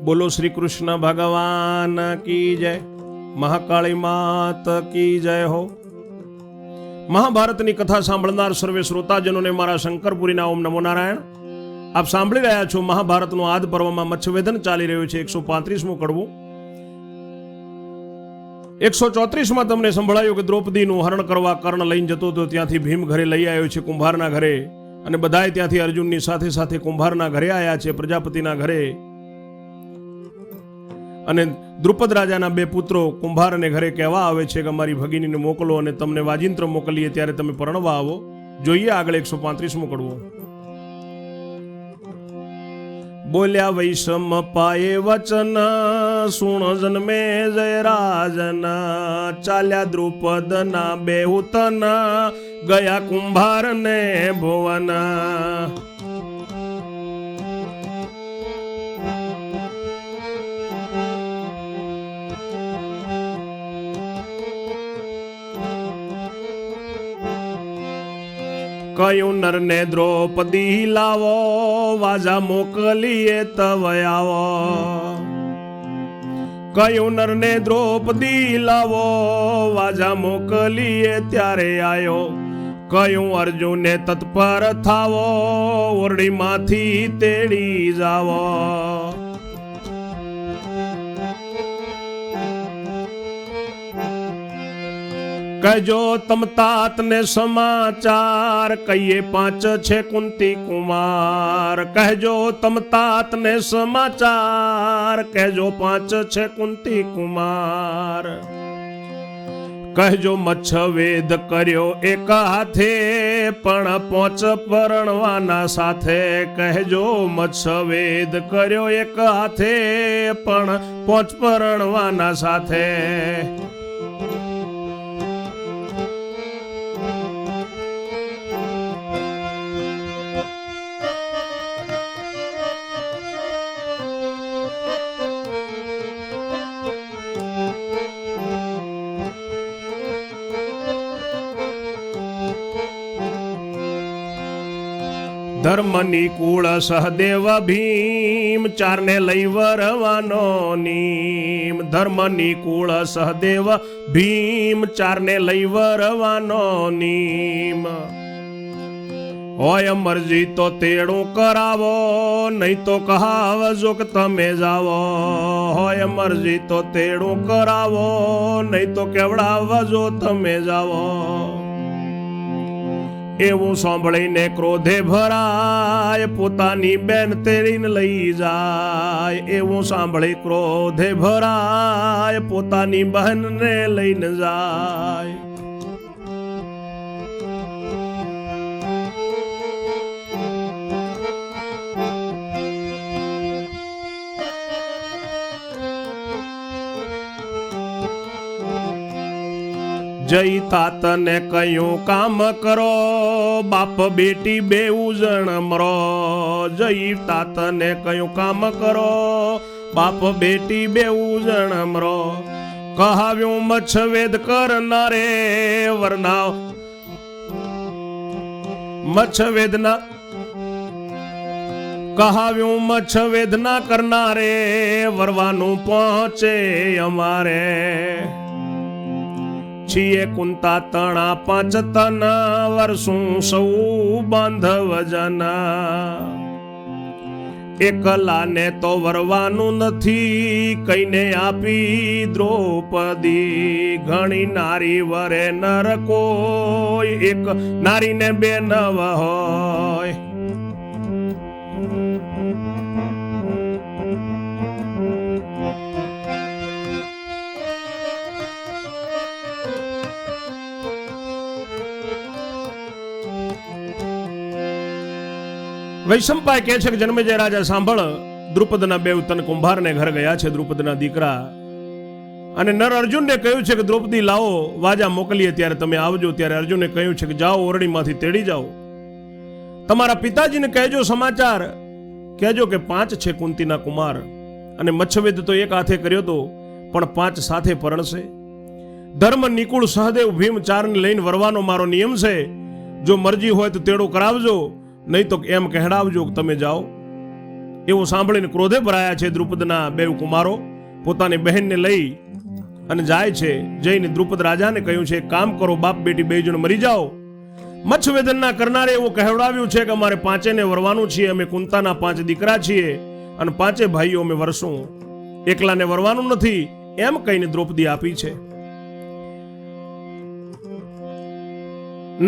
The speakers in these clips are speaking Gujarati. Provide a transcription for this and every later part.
બોલો શ્રી કૃષ્ણ ભગવાન કી જય, મહાકાળી માત કી જય હો. મહાભારતની કથા સાંભળનાર સર્વે શ્રોતાજનોને મારા શંકરપુરીના ઓમ નમો નારાયણ. આપ સાંભળી રહ્યા છો મહાભારતનો આદ પર્વમાં મત્સ્યવેધન ચાલી રહ્યું છે. 135મું કડવું. 134માં તમને સંભળાયું કે દ્રૌપદીનું હરણ કરવા કર્ણ લઈને જતો હતો. ત્યાંથી ભીમ ઘરે લઈ આવ્યો છે, કુંભારના ઘરે, અને બધાય ત્યાંથી અર્જુનની સાથે સાથે કુંભારના ઘરે આવ્યા છે, પ્રજાપતિના ઘરે. અને દ્રુપદ રાજાના બે પુત્રો કુંભારને ઘરે કહેવા આવે છે કે અમારી ભગીનીને મોકલો અને તમને વાજિંત્ર મોકલીએ ત્યારે તમે પરણવા આવો. જોઈએ આગળ 135મું કડવું. બોલ્યા વૈષમ પાયે વચન સુણ જન્મે જય રાજન, ચાલ્યા દ્રુપદના બેહુતન ગયા કુંભારને ભુવન. કયું નરને દ્રૌપદી લાવો, વાજા મોકલીએ તવ આવો. કયું નરને દ્રૌપદી લાવો, વાજા મોકલીએ ત્યારે આયો. કયું અર્જુને તત્પર થાવો, ઓરડીમાંથી તેડી જાવો. કહેજો તમ તાતને સમાચાર, કહીએ 5 છે કુંતી કુમાર. કહેજો તમ તાતને સમાચાર, કહેજો 5 છે કુંતી કુમાર. કહેજો મચ્છવેદ કર્યો એક હાથે, પણ 5 પરણવાના સાથે. કહેજો મચ્છવેદ કર્યો એક હાથે, પણ 5 પરણવાના સાથે. ધર્મની કુળ સહદેવ ભીમ, 4ને લઈ વરવાનો નીમ. ધર્મની કુળ સહદેવ ભીમ, 4ને લઈ વરવાનો નીમ. હોય મરજી તો તેડું કરાવો, નહીં તો કહાવજો કે તમે જાવો. હોય મરજી તો તેડું કરાવો, નહીં તો કેવડાવજો તમે જાવો. એવું સાંભળીને ક્રોધે ભરાય, પોતાની બેન તેડીને લઈ જાય. એવું સાંભળી ક્રોધે ભરાય, પોતાની બહેનને લઈને જાય. જય તાતને કયું કામ કરો, બાપ બેટી બેઉ જણ મરો. જય તાતને કયું કામ કરો, બાપ બેટી બેઉ જણ મરો. કહાવ્યું મચ્છવેદ કરનારે વરનાવ, મચ્છવેદના કહાવ્યું મચ્છવેદ ના કરનારે, વરવાનું પહોંચે અમારે. છીએ કુંતા તણા 5 તન, વર્ષું સૌ બાંધવ જના. એકલાને તો વરવાનું નથી, કઈને આપી દ્રૌપદી. ઘણી નારી વરે નર કોઈ, એક નારીને 2 નવ હોય. વૈશંપાય કહે છે કે જન્મેજય રાજા સાંભળ, દ્રુપદના 2 તન કુંભારને ઘર ગયા છે, દ્રુપદના દીકરા. અને નર અર્જુનને કહ્યું છે કે દ્રૌપદી લાવો, વાજા મોકલીએ ત્યારે તમે આવજો. ત્યારે અર્જુને કહ્યું છે કે જાઓ, ઓરડીમાંથી તેડી જાઓ. તમારા પિતાજીને કહેજો સમાચાર, કહેજો કે 5 છે કુંતીના કુમાર. અને મચ્છવેદ તો એક હાથે કર્યો તો, પણ 5 સાથે પરણશે. ધર્મ નિકુળ સહદેવ ભીમ 4ને લઈને વરવાનો મારો નિયમ છે. જો મરજી હોય તો તેડો કરાવજો, નહીં તો એમ કહેડાવજો કે તમે જાઓ. એવું સાંભળીને ક્રોધે ભરાયા છે દ્રુપદના બે કુમારો પોતાની બહેનને લઈ અને જાય છે. જઈને દ્રુપદ રાજાને કહ્યું છે, કામ કરો, બાપ બેટી બે જણ મરી જાઓ. મચ્છવેદનના કરનારે એવું કહેવડાવ્યું છે કે અમારે પાંચેને વરવાનું છીએ, અમે કુંતાના 5 દીકરા છીએ અને 5 ભાઈઓ અમે વરશું, એકલાને વરવાનું નથી, એમ કહીને દ્રૌપદી આપી છે.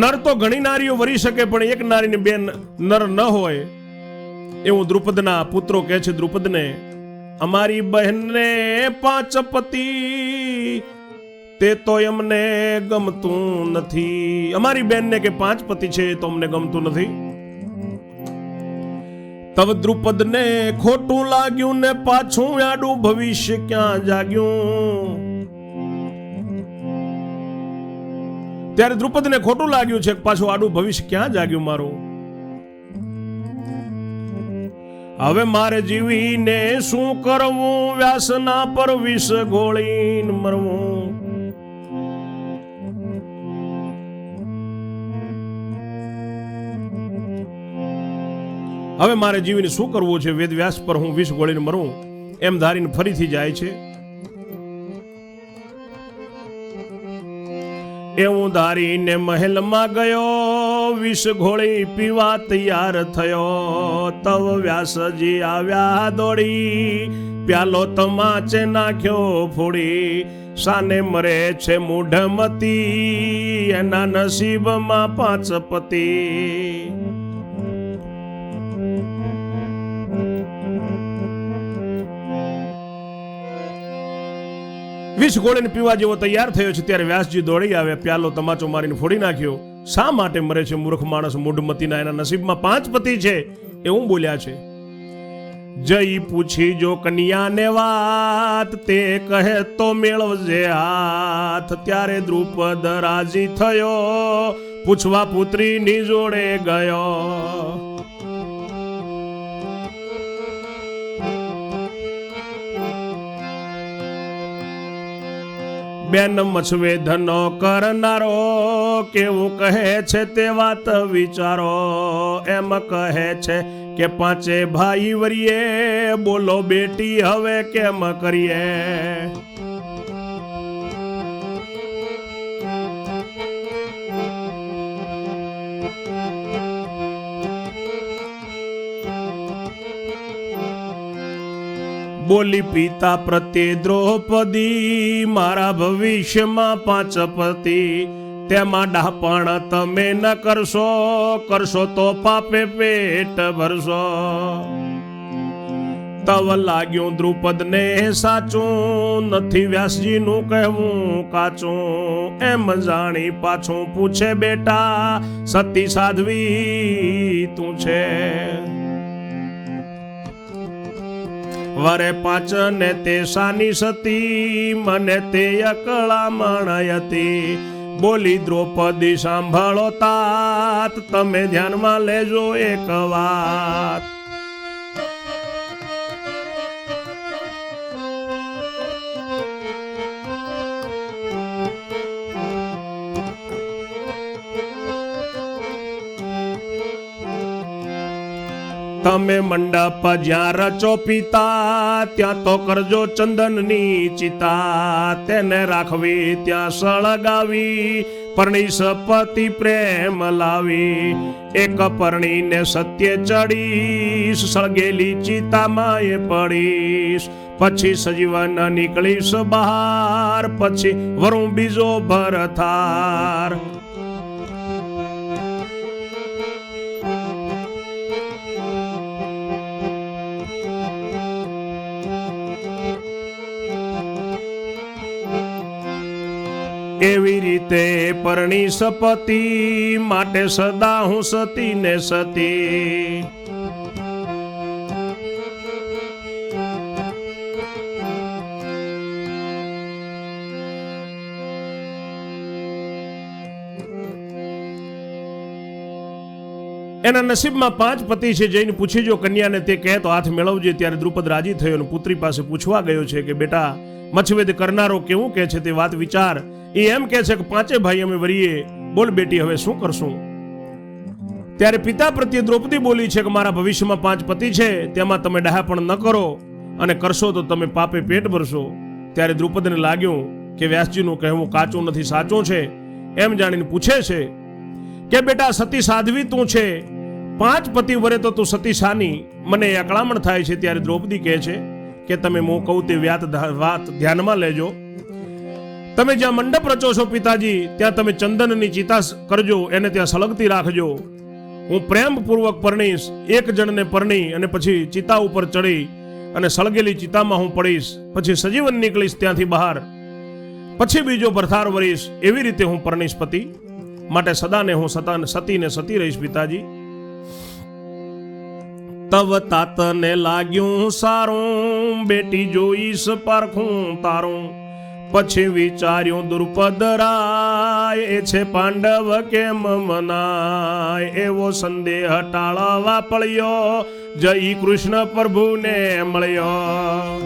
નર તો ઘણી નારીઓ વરી શકે પણ એક નારીને બે નર ન હોય એવું દ્રુપદના પુત્રો કહે છે દ્રુપદને, અમારી બહેનને 5 પતિ તે તો એમને ગમતું નથી. અમારી બેનને કે 5 પતિ છે તો અમને ગમતું નથી. તવ દ્રુપદને ખોટું લાગ્યું ને પાછું આડું ભવિષ્ય ક્યાં જાગ્યું. ત્યારે દ્રુપદને ખોટું લાગ્યું છે, પાછું આડું ભવિષ્ય ક્યાં જાગ્યું મારું. હવે મારે જીવીને શું કરવું, વ્યાસના પર વિષ ગોળીને મરવું. હવે મારે જીવીને શું કરવું છે, વેદ વ્યાસ પર હું વિષ ગોળીને મરું એમ ધારીને ફરીથી જાય છે. એવું ધારીને મહેલમાં ગયો, વિષ ઘોળી પીવા તૈયાર થયો. તવ વ્યાસજી આવ્યા દોડી, પ્યાલો તમાચે નાખ્યો ફોડી. સાને મરે છે મૂઢમતી, એના નસીબમાં 5 પતિ. વિષ ગોળીને પીવા જેવો તૈયાર થયો છે ત્યારે વ્યાસજી દોડી આવ્યા, પ્યાલો તમાચો મારીને ફોડી નાખ્યો. શા માટે મરે છે મૂર્ખ માણસ મૂઢમતીના, એના નસીબમાં 5 પતિ છે એવું બોલ્યા છે. જઈ પૂછી જો કન્યાને વાત, તે કહે તો મેળવજે હાથ. ત્યારે દ્રુપદ રાજી થયો, પૂછવા પુત્રીની જોડે ગયો. બેન મચ્છવેદનો કરનારો, કેવું કહે છે તે વાત વિચારો. એમ કહે છે કે 5 ભાઈ વરીએ, બોલો બેટી હવે કેમ કરીએ. બોલી પિતા પ્રત્યે દ્રૌપદી, મારા ભવિષ્યમાં 5 પતિ. તેમાં ડાપણ તમે ન કરશો, કરશો તો પાપે પેટ ભરશો. તવ લાગ્યું દ્રુપદને સાચું, નથી વ્યાસજીનું કહેવું કાચું. એમ જાણી પાછું પૂછે બેટા, સતી સાધ્વી તું છે. વરે 5 ને તે સાની સતી, મને તે અકળામણ હતી. બોલી દ્રૌપદી સાંભળો તાત, તમે ધ્યાનમાં લેજો એક વાત. તમે મંડપ જ્યાં રચો પિતા, ત્યાં તો કરજો ચંદનની ચિતા. તેને રાખવી ત્યાં સળગાવી, પરણી સપતિ પ્રેમ લાવી. એક પરણીને સત્ય ચડીશ, સળગેલી ચિતામાં એ પડીશ. પછી સજીવન નીકળીશ બહાર, પછી વરું બીજો ભરથાર. એવી રીતે પરણી સપતિ, માટે સદા હું સતી ને સતી. એના નસીબમાં 5 પતિ છે. જઈને પૂછી જો કન્યાને, તે કહે તો હાથ મેળવજે. ત્યારે દ્રુપદ રાજી થયો અને પુત્રી પાસે પૂછવા ગયો છે કે બેટા, મચ્છવેદ કરનારો કેવું કહે છે તે વાત વિચાર. એ એમ કહે છે કે 5 ભાઈ અમે વરીએ, બોલ બેટી હવે શું કરશું. ત્યારે પિતા પ્રત્યે દ્રૌપદી બોલી છે કે મારા ભવિષ્યમાં 5 પતિ છે, તેમાં તમે ડહાપણ ન કરો, અને કરશો તો તમે પાપે પેટ ભરશો. ત્યારે દ્રૌપદીને લાગ્યું કે વ્યાસજીનું કહેવું કાચું નથી સાચું છે. એમ જાણીને પૂછે છે કે બેટા સતી સાધ્વી તું છે, 5 પતિ વરે તો તું સતી શાની? મને અકળામણ થાય છે. ત્યારે દ્રૌપદી કહે છે કે તમે હું કહું તે વાત ધ્યાનમાં લેજો. તમે જ્યાં મંડપ રચો છો પિતાજી, ત્યાં તમે ચંદનની ચિતા કરજો, એને ત્યાં સળગતી રાખજો. હું પ્રેમપૂર્વક પરણીશ, એક જણને પરણી અને પછી ચિતા ઉપર ચડી અને સળગેલી ચિતામાં હું પડીશ, પછી સજીવન નીકળીશ ત્યાંથી બહાર, પછી બીજો ભરથાર વરીશ. એવી રીતે હું પરણીશ પતિ, માટે સદાને હું સતીને સતી રહીશ પિતાજી. તવ તાતને લાગ્યું સારું, બેટી જોઈશ પારખું તારું. પછી વિચાર્યું દ્રુપદ રાય, એ છે પાંડવ કેમ મનાય? એવો સંદેહ ટાળવા પડ્યો, જય કૃષ્ણ પ્રભુને મળ્યો.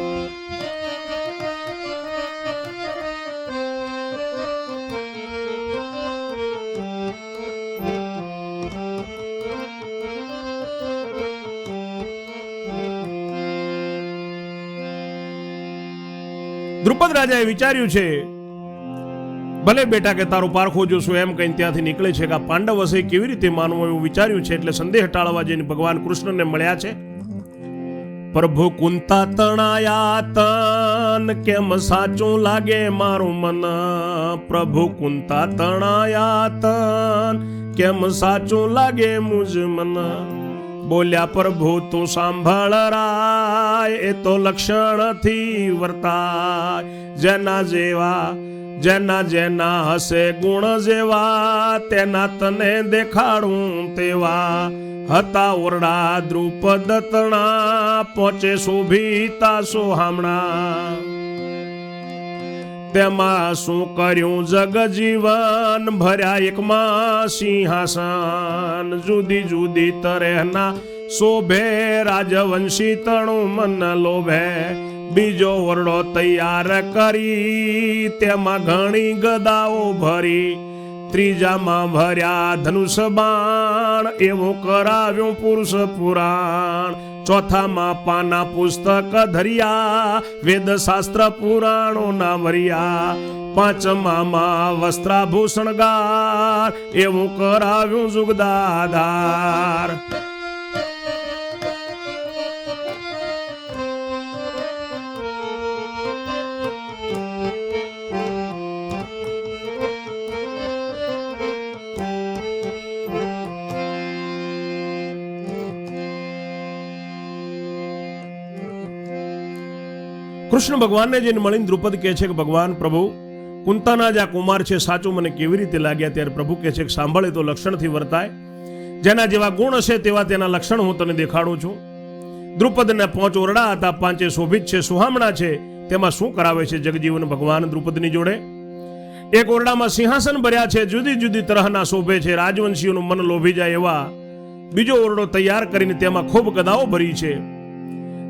દ્રુપદ રાજાએ વિચાર્યું છે, ભલે બેટા કે તારું પારખો જોશું, એમ કહીને ત્યાંથી નીકળે છે કે આ પાંડવ હશે, કેવી રીતે માનવું એવું વિચાર્યું છે. એટલે સંદેહ ટાળવા જઈને ભગવાન કૃષ્ણને મળ્યા છે. પ્રભુ કુંતા તણાયા તન, કેમ સાચું લાગે મારું મન? પ્રભુ કુંતા તણાયા તન, કેમ સાચું લાગે મુજ મન? બોલ્યા પ્રભુ તું સાંભળ રાય, એ તો લક્ષણથી વર્તાય. જેના જેના હશે ગુણ જેવા, તેના તને દેખાડું તેવા. હતા ઓરડા દ્રુપદ તણા, પહોંચે શોભિતા સોહામણા. તેમાં શું કર્યું જગજીવન, ભર્યા એકમાં સિંહાસન. જુદી જુદી તરહના શોભે, રાજવંશી તણું મન લોભે. બીજો ઓરડો તૈયાર કરી, તેમાં ઘણી ગદાઓ ભરી. ત્રીજામાં ભર્યા ધનુષ બાણ, એવું કરાવ્યું પુરુષ પુરાણ. ચોથામાં પાના પુસ્તક ધર્યા, વેદ શાસ્ત્ર પુરાણો ના ભર્યા. પાંચમામાં વસ્ત્રાભૂષણ ગાર, એવું કરાવ્યું જુગદાધાર. કૃષ્ણ ભગવાનને જઈને મળીને દ્રુપદ કહે છે કે ભગવાન પ્રભુ કુંતાના જ આ કુમાર છે, સાચું મને કેવી રીતે લાગ્યા? ત્યારે પ્રભુ કહે છે કે સાંભળે તો લક્ષણથી વર્તાય. જેના જેવા ગુણ હશે તેવા તેના લક્ષણ હું તને દેખાડું છું. દ્રુપદના 5 ઓરડા હતા, 5 શોભિત છે, સુહામણા છે. તેમાં શું કરાવે છે જગજીવન ભગવાન દ્રુપદની જોડે? એક ઓરડામાં સિંહાસન ભર્યા છે, જુદી જુદી તરહના શોભે છે, રાજવંશીઓનું મન લોભી જાય એવા. બીજો ઓરડો તૈયાર કરીને તેમાં ખૂબ ગદાઓ ભરી છે.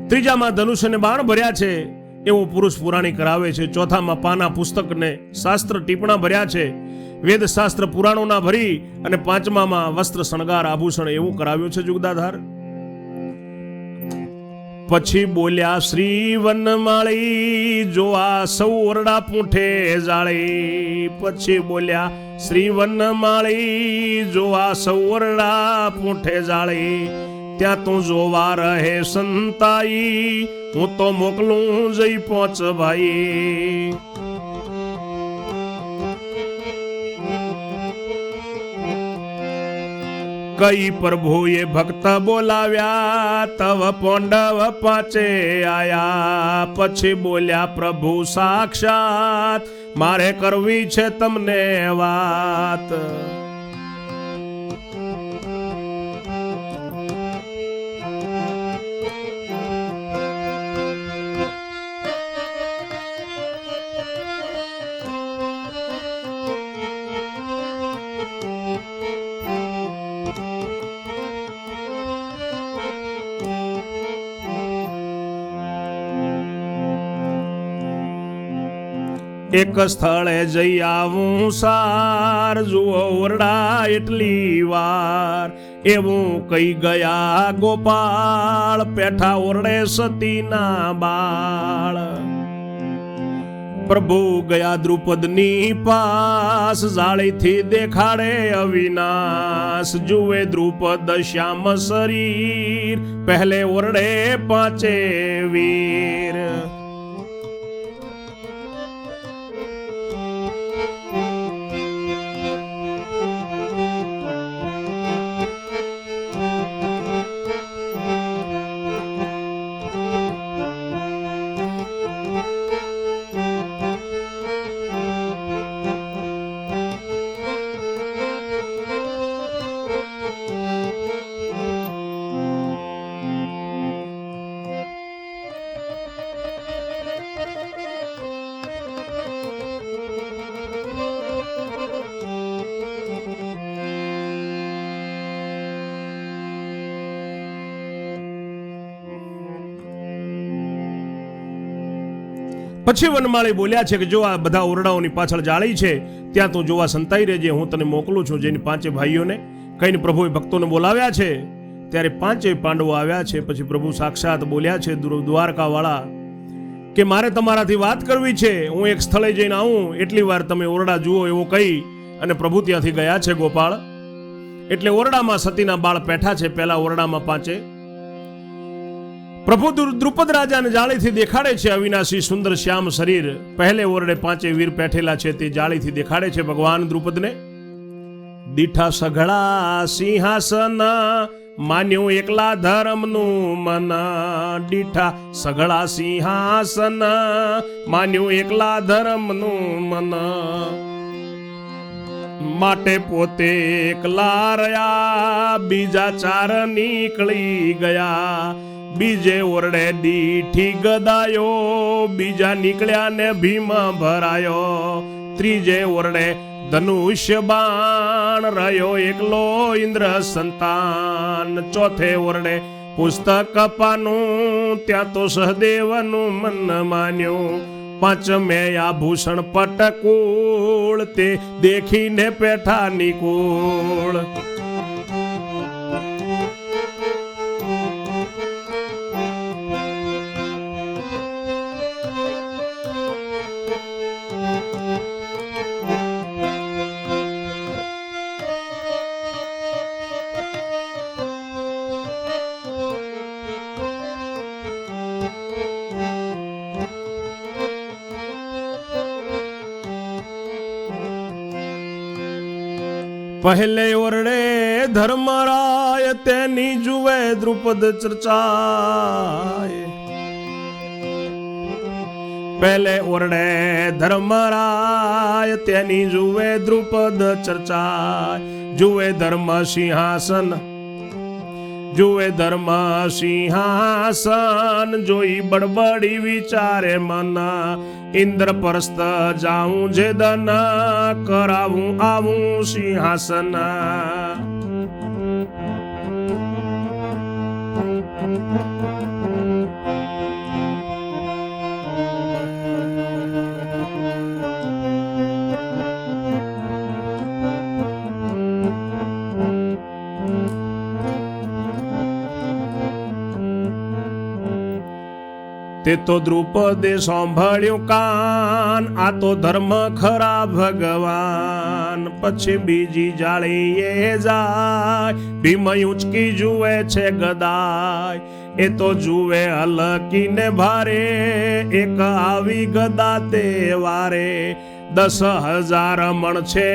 ત્રીજામાં ધનુષ અને બાણ ભર્યા છે, એવું પુરુષ પુરાણી કરાવે છે. ચોથામાં પાના પુસ્તકને શાસ્ત્ર ટીપણા ભર્યા છે, વેદ શાસ્ત્ર પુરાણોના ભરી. અને પાંચમામાં વસ્ત્ર શણગાર આભૂષણ એવું કરાવ્યું છે જુગદાધાર. પછી બોલ્યા શ્રી વનમાળી, જો આ સૌ ઓરડા પૂંઠે જાળી. પછી બોલ્યા શ્રી વનમાળી, જો આ સૌ ઓરડા પૂંઠે જાળી. ત્યાં તું જોવા રહે સંતાઈ, હું તો મોકલું જઈ પહોંચ ભાઈ. કઈ પ્રભુએ ભક્ત બોલાવ્યા, તવ પાંડવ 5 આયા. પછી બોલ્યા પ્રભુ સાક્ષાત, મારે કરવી છે તમને વાત. એક સ્થળે જઈ આવું સાર, જુઓ ઓરડા એટલી વાર. એવું કઈ ગયા ગોપાળ પેઠા ઓરડે સતીના બાળ. પ્રભુ ગયા દ્રુપદની પાસ જાળીથી દેખાડે અવિનાશ. જુએ દ્રુપદ શ્યામ શરીર પહેલે ઓરડે પાંચે વીર. પછી વનમાળી બોલ્યા છે કે જો આ બધા ઓરડાઓની પાછળ જાળી છે ત્યાં તું જોવા સંતાઈ રહેજે, હું તને મોકલું છું. જેની પાંચે ભાઈઓને કહીને પ્રભુએ ભક્તોને બોલાવ્યા છે. ત્યારે પાંચે પાંડવો આવ્યા છે. પછી પ્રભુ સાક્ષાત બોલ્યા છે દ્વારકા વાળા કે મારે તમારાથી વાત કરવી છે, હું એક સ્થળે જઈને આવું એટલી વાર તમે ઓરડા જુઓ એવું કહી અને પ્રભુ ત્યાંથી ગયા છે ગોપાળ. એટલે ઓરડામાં સતીના બાળ પેઠા છે. પહેલા ઓરડામાં પાંચે. પ્રભુ દ્રુપદ રાજાને જાળીથી દેખાડે છે અવિનાશી સુંદર શ્યામ શરીર. પહેલે ઓરડે પાંચે વીર બેઠેલા છે તે જાળીથી દેખાડે છે ભગવાન દ્રુપદને. દીઠા સઘળા સિંહાસન માન્યું એકલા ધર્મનું મન. દીઠા સઘળા સિંહાસન માન્યું એકલા ધર્મનું મન. માટે પોતે એકલા રહ્યા બીજા ચાર નીકળી ગયા. બીજે ઓરડે દીઠી ગદાયો બીજા નીકળ્યા ને ભીમ ભરાયો. ત્રીજે ઓરડે ધનુષ્ય બાણ રહ્યો એકલો ઇન્દ્ર સંતાન. ચોથે ઓરડે પુસ્તક પાનું ત્યાં તો સહદેવનું મન માન્યું. પાંચમે આભૂષણ પટકુળ તે દેખીને પેઠા નિકુળ. પહેલે ઓરડે ધર્મરાય તેની જુએ દ્રુપદ ચર્ચાય. પહેલે ઓરડે ધર્મરાય તેની જુએ દ્રુપદ ચર્ચાય. જુએ ધર્મ સિંહાસન જુએ ધર્મ સિંહાસન જોઈ બડબડી વિચારે મન. ઇન્દ્રપરસ્ત જાઉં જે દન કરાવું આવું સિંહાસન. તે તો દ્રુપદે સાંભળ્યું કાન આ તો ધર્મ ખરા ભગવાન. પછી બીજી જાળીએ જાય ભીમ ઉચકી જુએ છે ગદાય. એ તો જુએ હલકીને ભારે એક આવી ગદા તે વારે. 10,000 મણ છે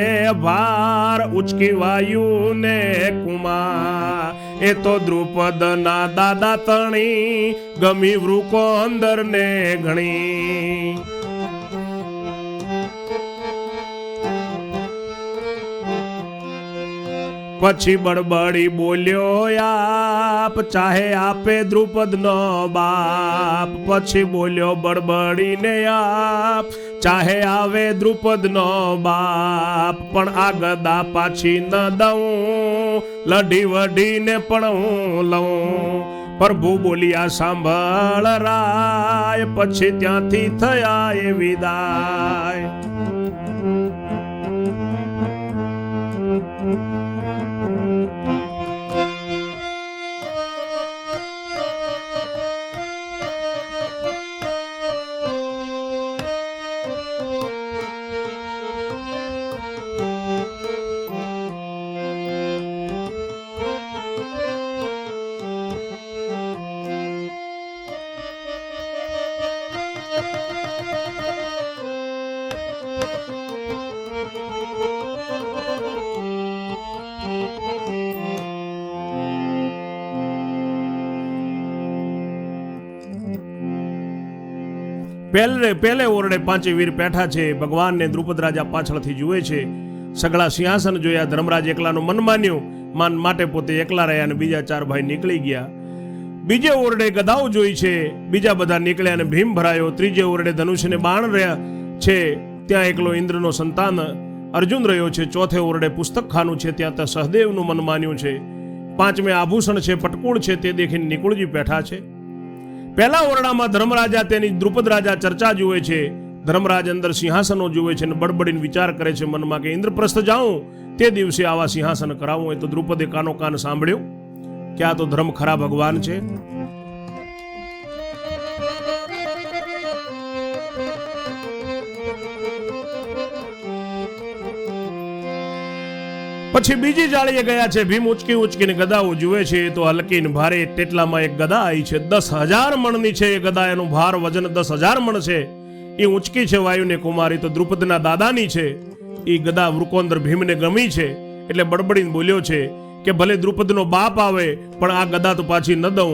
ભાર ઉચકી વાયુ ને કુમાર. એ તો દ્રુપદ ના દાદા તણી ગમી વૃકો અંદર ને ઘણી. પછી બડબડી બોલ્યો આપ ચાહે આપે દ્રુપદ નો બાપ. પછી બોલ્યો બડબડીને આપ ચાહે આવે દ્રુપદ નો બાપ. પણ આ ગદા પાછી ન દઉં લઢી વઢીને પણ હું લઉં. પ્રભુ બોલ્યા સાંભળ રાય પછી ત્યાંથી થયા એ વિદાય. પહેલે ઓરડે પાંચે વીર બેઠા છે. ભગવાનને દ્રુપદ રાજા પાછળથી જુએ છે. સગળા સિંહાસન જોયા. ધર્મરાજ એકલાનું મન માન્યું, માન માટે પોતે એકલા રહ્યા અને બીજા 4 ભાઈ નીકળી ગયા. બીજે ઓરડે ગદાઓ જોઈ છે, બીજા બધા નીકળ્યા અને ભીમ ભરાયો. ત્રીજે ઓરડે ધનુષ્યને બાણ રહ્યા છે, ત્યાં એકલો ઇન્દ્રનો સંતાન અર્જુન રહ્યો છે. ચોથે ઓરડે પુસ્તકખાનું છે, ત્યાં તો સહદેવનું મન માન્યું છે. પાંચમે આભૂષણ છે, પટકૂળ છે, તે દેખીને નિકુળજી બેઠા છે. પહેલા ઓરડામાં ધર્મરાજા તેની દ્રુપદ રાજા ચર્ચા જુએ છે. ધર્મરાજ અંદર સિંહાસનો જુએ છે અને બડબડીને વિચાર કરે છે મનમાં કે ઇન્દ્રપ્રસ્થ જાઉં તે દિવસે આવા સિંહાસન કરાવું. એ તો દ્રુપદે કાનો કાન સાંભળ્યું કે આ તો ધર્મ ખરા ભગવાન છે. પછી બીજી જાળીએ ગયા છે. ભીમ ઉચકી ઉચકીને ગદાઓ જુએ છે તો હલકી ને ભારે. તેટલામાં એક ગદા આવી છે, 10,000 મણની છે. એ ગદા, એનું ભાર વજન 10,000 મણ છે. એ ઊંચકી છે વાયુને કુમારી, તો દ્રુપદના દાદાની છે. એ ગદા વૃકોંદર ભીમને ગમી છે એટલે બડબડીને બોલ્યો છે કે ભલે દ્રુપદનો બાપ આવે પણ આ ગદા તો પાછી ન દઉં.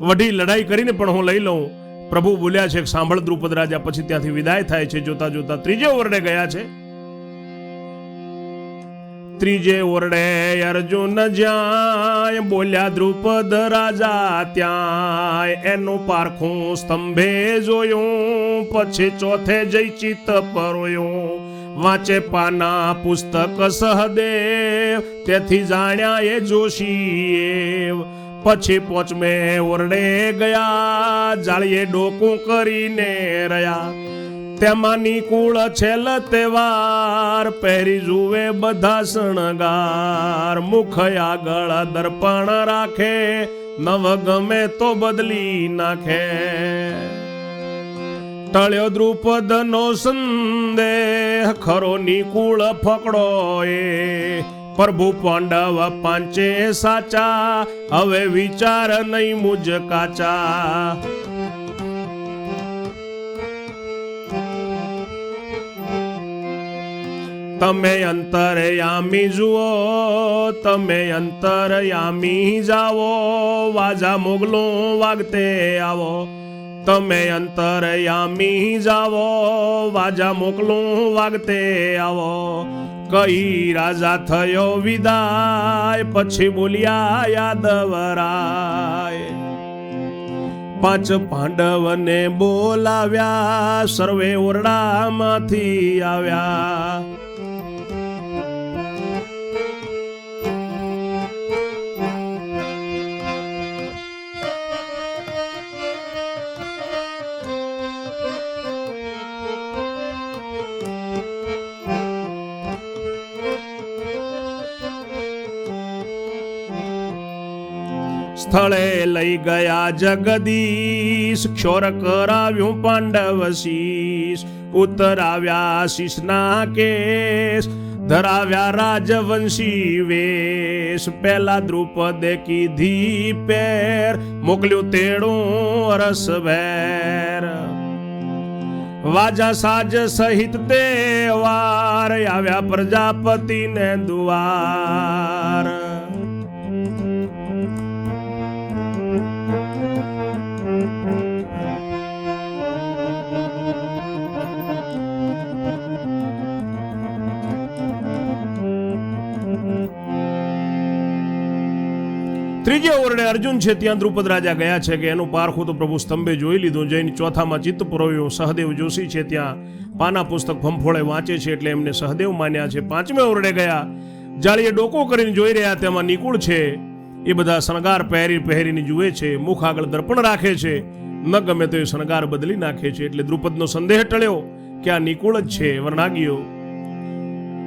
વઢી લડાઈ કરીને પણ હું લઈ લઉં. પ્રભુ બોલ્યા છે સાંભળ દ્રુપદ રાજા. પછી ત્યાંથી વિદાય થાય છે. જોતા જોતા ત્રીજે ઓરડે ગયા છે. ત્રીજે ઓરડે અર્જુન જ્યાં બોલ્યા દ્રુપદ રાજા ત્યાં. એનું પારખું સ્તંભે જોયું, પછી ચોથે જઈ ચિત્ત પરોયું. વાંચે પાના પુસ્તક સહદેવ, તેથી જાણ્યા એ જોશી. પછી પોચમે ઓરડે ગયા, જાળીએ ડોકું કરીને રહ્યા. તેમાં નિકુળ છેલ તહેવાર, પહેરી જુએ બધા શણગાર. મુખ આગળ દર્પણ રાખે, નવ ગમે તો બદલી નાખે. ટળ્યો દ્રુપદ નો સંદેહ, ખરો નિકુળ ફકડો એ. પ્રભુ પાંડવ પાંચે સાચા, હવે વિચાર નહીં મુજ કાચા. તમે અંતરયામી જુઓ, તમે અંતરયામી જાવો. વાજા મોગલું વાગતે આવો. તમે અંતરયામી જાવો, વાજા મોકલું વાગતે આવો. કઈ રાજા થયો વિદાય, પછી બોલ્યા યાદવરાય. 5 પાંડવને બોલાવ્યા, સર્વે ઓરડામાંથી આવ્યા. સ્થળે લઈ ગયા જગદીશ, ક્ષોર કરાવ્યું પાંડવ શીશ. ઉતરાવ્યા શીશના કેસ, ધરાવ્યા રાજવંશી વેશ. પહેલા દ્રુપદે કીધી પેર, મોકલ્યું તેડું રસભેર. વાજા સાજ સહિત તહેવાર, આવ્યા પ્રજાપતિને દુવાર. ત્રીજે ઓરડે અર્જુન છે, ત્યાં દ્રુપદ રાજા ગયા છે કે એનું પારખું તો પ્રભુ સ્તંભે જોઈ લીધું. જઈને ચોથામાં ચિત્ત પરોવ્યું. સહદેવ જોશી છે ત્યાં પાના પુસ્તક ફંફોળે વાંચે છે એટલે એમને સહદેવ માન્યા છે. પાંચમે ઓરડે ગયા, જાળીએ ડોકો કરીને જોઈ રહ્યા. તેમાં નિકુળ છે. એ બધા શણગાર પહેરીને જુએ છે. મુખ આગળ દર્પણ રાખે છે. ન ગમે તો એ શણગાર બદલી નાખે છે. એટલે દ્રુપદનો સંદેહ ટળ્યો કે આ નિકુળ જ છે, વર્ણાગીઓ.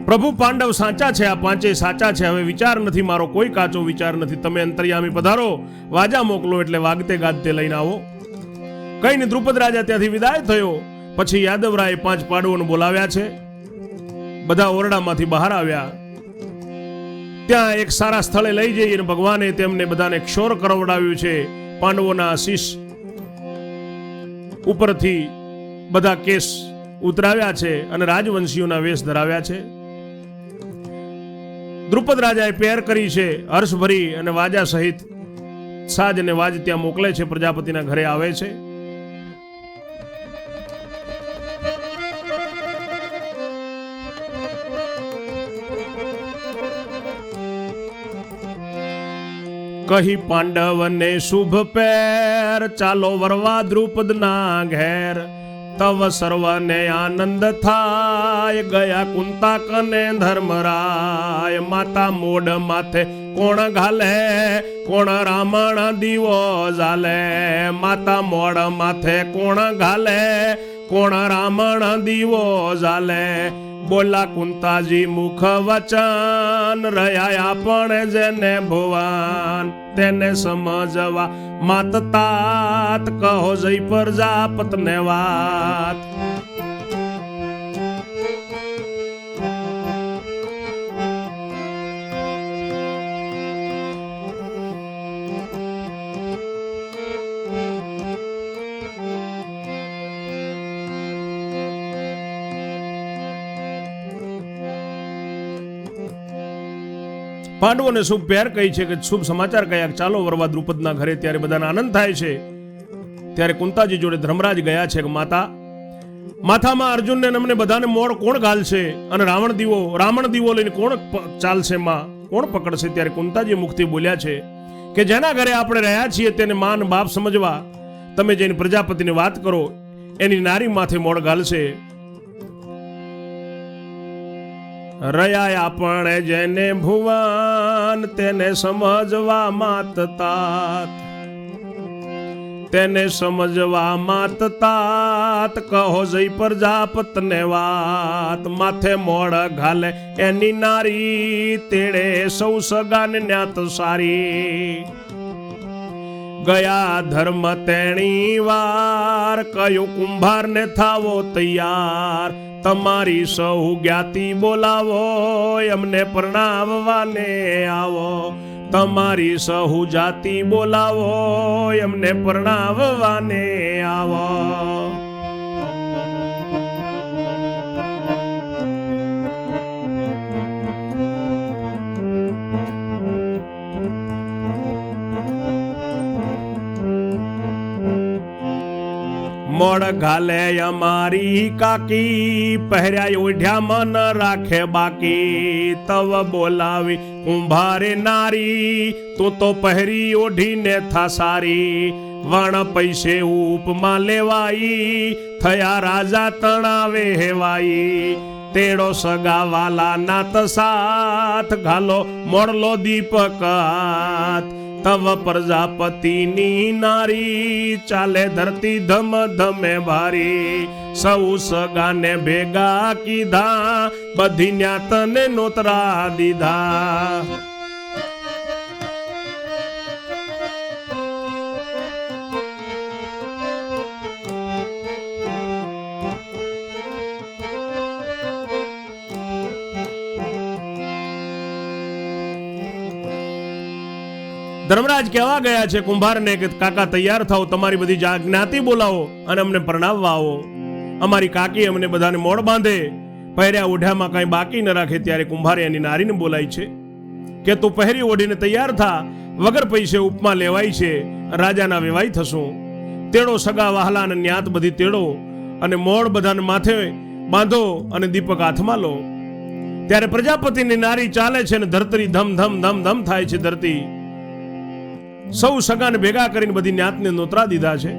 પ્રભુ પાંડવ સાચા છે, આ પાંચે સાચા છે. હવે વિચાર નથી, મારો કોઈ કાચો વિચાર નથી. તમે અંતર્યામી પધારો, વાજા મોકલો એટલે વાગતે ગાજતે લઈને આવો. કઈને દ્રુપદ રાજા ત્યાંથી વિદાય થયો. પછી યાદવરાય 5 પાંડવોને બોલાવ્યા છે. બધા ઓરડામાંથી બહાર આવ્યા. ત્યાં એક સારા સ્થળે લઈ જઈને ભગવાને તેમને બધાને ક્ષોર કરવડાવ્યું છે. પાંડવોના શીશ ઉપરથી બધા કેસ ઉતરાવ્યા છે અને રાજવંશીઓના વેશ ધરાવ્યા છે. દ્રુપદ રાજાએ પહેર કરી છે, હર્ષભરી અને વાજા સહિત સાજ અને વાજ ત્યાં મોકલે છે, પ્રજાપતિના ઘરે આવે છે. કહી પાંડવને શુભ પેર, ચાલો વરવા દ્રુપદના ઘેર. તવ સર્વને આનંદ થાય, ગયા કુંતા કને ધર્મરાય. માતા મોડ માથે કોણ ઘાલે, કોણ રામણ દીવો ઝાલે. માતા મોડ માથે કોણ ઘાલે, કોણ રામણ દીવો ઝાલે. બોલા કુંતાજી મુખ વચન, રહ્યા પણ જેને ભુવન. તેને સમજવા માત તાત, કહો જઈ પ્રજાપતને વાત. પાંડવોને શુભ પહેર કહી છે કે શુભ સમાચાર કયા, ચાલો વરવા દ્રુપદના ઘરે. ત્યારે બધાને આનંદ થાય છે. ત્યારે કુંતાજી જોડે ધર્મરાજ ગયા છે કે માતા, માથામાં અર્જુનને અમને બધાને મોડ કોણ ઘાલશે, અને રામણ દીવો લઈને કોણ ચાલશે, માં કોણ પકડશે. ત્યારે કુંતાજી મુખથી બોલ્યા છે કે જેના ઘરે આપણે રહ્યા છીએ તેને માન બાપ સમજવા તમે જેની પ્રજાપતિની વાત કરો, એની નારી માથે મોડ ઘાલશે. રહ્યા આપણે જેને ભુવન, તેને સમજવા માત તાત. તેને સમજવા માત તાત, કહો જઈ પ્રજાપતને વાત. માથે મોડ ઘાલે એની નારી, તેડે સૌ સગાને ન્યાત સારી. ગયા ધર્મ તેણી વાર, કયો કુંભારને થાવો તૈયાર. તમારી સહુ જ્ઞાતિ બોલાવો, અમને પરણાવવાને આવો. તમારી સહુ જાતિ બોલાવો, અમને પરણાવવાને આવો. મોડ ઘાલે અમારી કાકી, પહેર્યા ઓઢ્યા મન રાખે બાકી. તવ બોલાવી કુંભારે નારી, તું તો પહેરી ઓઢીને થા સારી. વણ પૈસે ઉપમાં લેવાઈ, થયા રાજા તણાવે હેવાઈ. તેડો સગાવાલા નાત સાથ, ઘાલો મોડલો દીપક હાથ. તવ પ્રજાપતિની નારી, ચાલે ધરતી ધમ ધમે ભારી. સૌ સગાને ભેગા કીધા, બધી ન્યાતને નોતરા દીધા. ધર્મરાજ કહેવા ગયા છે કુંભારને કે કાકા તૈયાર થાઓ, તમારી બધી જ્ઞાતિ બોલાવો અને અમને પરણાવવા આવો. અમારી કાકી અમને બધાને મોડ બાંધે, પહેર્યા ઓઢામાં કઈ બાકી ન રાખે. ત્યારે કુંભારે એની નારીને બોલાય છે કે તું પહેરી ઓઢીને તૈયાર થા, વગર પૈસે ઉપમા લેવાય છે, રાજાના વેવાઈ થશું. તેડો સગા વહાલા અને ન્યાત બધી તેડો, અને મોડ બધાને માથે બાંધો અને દીપક હાથમાં લો. ત્યારે પ્રજાપતિની નારી ચાલે છે અને ધરતી ધમ ધમ ધમ ધમ થાય છે. ધરતી સૌ સગાને ભેગા કરીને બધી ન્યાતને નોતરા દીધા છે.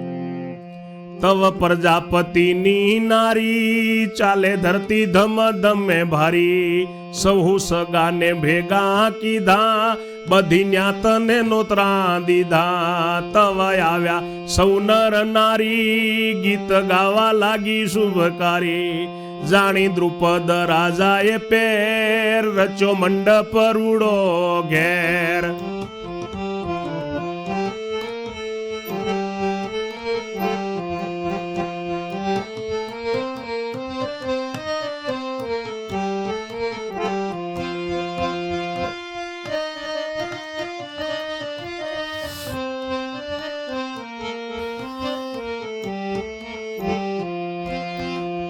તવ પ્રજાપતિની નારી, ચાલે ધરતી ધમ ધમે ભારી. સૌ સગાને ભેગા કીધા, બધી ન્યાતને નોતરા દીધા. તવ આવ્યા સૌ નર નારી, ગીત ગાવા લાગી શુભકારી. જાણી દ્રુપદ રાજાએ પેર, રચ્યો મંડપ રૂડો ઘેર.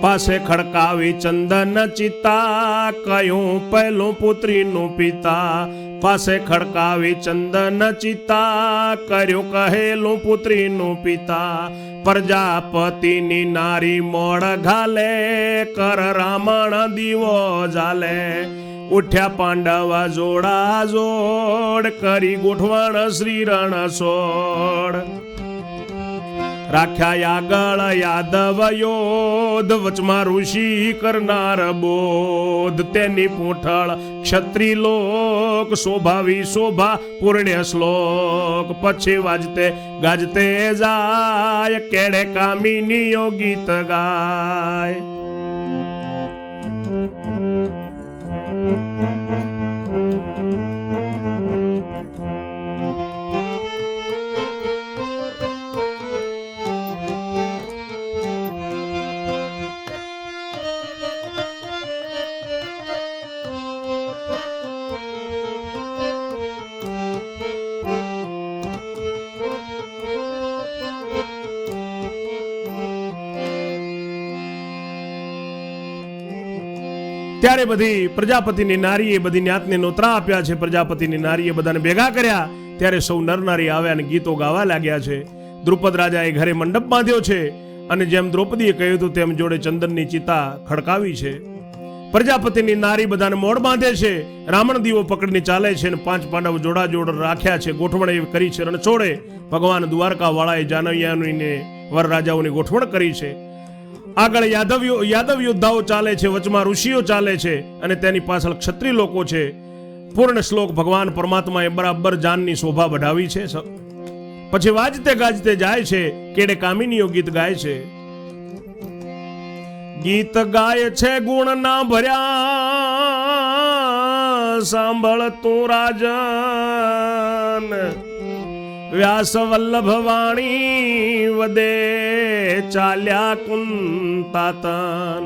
પાસે ખડકાવી ચંદન ચિતા, કયું પહેલું પુત્રીનું પિતા. પાસે ખડકાવી ચંદન ચિતા, કર્યું કહેલું પુત્રીનું પિતા. પ્રજાપતિની નારી મોડ ઘાલે, કર રામણ દીવો જાલે. ઉઠ્યા પાંડવા જોડા જોડ, કરી ગોઠવણ શ્રી રણછોડ. રાખ્યા આગળ યાદવ યોધ, વચમાં ઋષિ કરનાર બોધ. તેની પૂંઠળ ક્ષત્રિય લોક, શોભાવી શોભા પૂર્ણ્ય શ્લોક. પછી વાજતે ગાજતે જાય, કેડે કામિનીઓ ગીત ગાય. ત્યારે બધી પ્રજાપતિની નારીએ બધી જ્ઞાતને નોતરા આપ્યા છે. પ્રજાપતિની નારીએ બધાને ભેગા કર્યા. ત્યારે સૌ નરનારી આવ્યા અને ગીતો ગાવા લાગ્યા છે. દ્રુપદ રાજાએ ઘરે મંડપ બાંધ્યો છે અને જેમ દ્રૌપદીએ કહ્યું હતું તેમ જોડે ચંદનની ચિતા ખડકાવી છે. પ્રજાપતિની નારી બધાને મોડ બાંધે છે. રામણ દીવો પકડીને ચાલે છે અને 5 પાંડવ જોડા જોડ રાખ્યા છે. ગોઠવણ એવી કરી છે રણછોડે. ભગવાન દ્વારકા વાળાએ જાનૈયાની વરરાજાઓની ગોઠવણ કરી છે. આગળ યાદવ યોદ્ધાઓ ચાલે છે, વચમાં ઋષિઓ ચાલે છે અને તેની પાછળ ક્ષત્રિય લોકો છે. પૂર્ણ શ્લોક ભગવાન પરમાત્માએ બરાબર જાનની શોભા બઢાવી છે. પછી વાજતે ગાજતે જાય છે, કેડે કામિનીઓ ગીત ગાય છે. ગીત ગાય છે ગુણ ના ભર્યા, સાંભળ તું રાજન. વ્યાસ વલ્લભ વાણી વદે, ચાલ્યા કુંતાતન.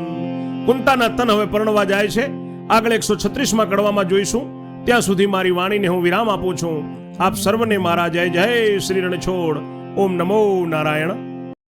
કુંતાના તન હવે પરણવા જાય છે. આગળ 136માં કડવામાં જોઈશું. ત્યાં સુધી મારી વાણીને હું વિરામ આપું છું. આપ સર્વને મારા જય જય શ્રી રણછોડ. ઓમ નમો નારાયણ.